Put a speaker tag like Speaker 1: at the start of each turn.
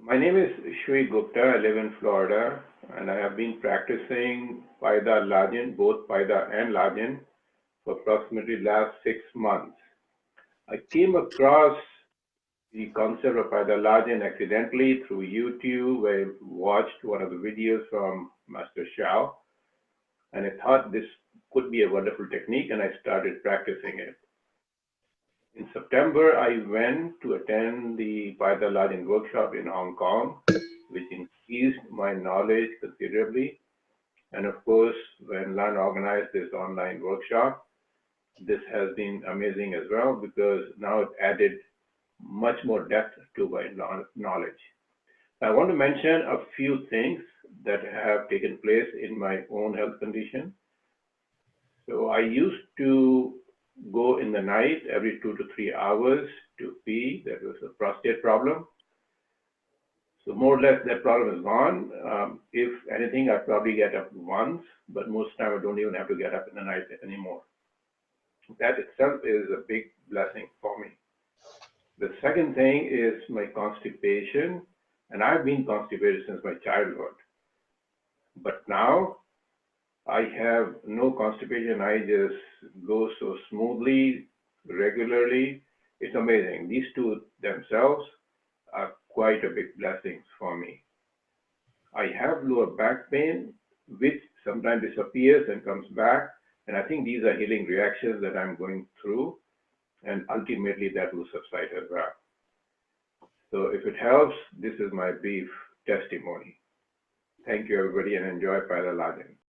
Speaker 1: My name is Shri Gupta. I live in Florida, and I have been practicing Paida Lajin, both Paida and Lajin, for approximately last 6 months. I came across the concept of Paida Lajin accidentally through YouTube, where I watched one of the videos from Master Shao, and I thought this could be a wonderful technique, and I started practicing it. In September, I went to attend the Paida Lajin workshop in Hong Kong, which increased my knowledge considerably. And of course, when Lan organized this online workshop, this has been amazing as well because now it added much more depth to my knowledge. I want to mention a few things that have taken place in my own health condition. So I used to go in the night every 2 to 3 hours to pee. That was a prostate problem. So more or less that problem is gone. If anything, I probably get up once, but most time I don't even have to get up in the night anymore. That itself is a big blessing for me. The second thing is my constipation, and I've been constipated since my childhood. But now I have no constipation. I just go so smoothly, regularly. It's amazing. These two themselves are quite a big blessings for me. I have lower back pain, which sometimes disappears and comes back. And I think these are healing reactions that I'm going through. And ultimately that will subside as well. So if it helps, this is my brief testimony. Thank you everybody and enjoy Paida Lajin.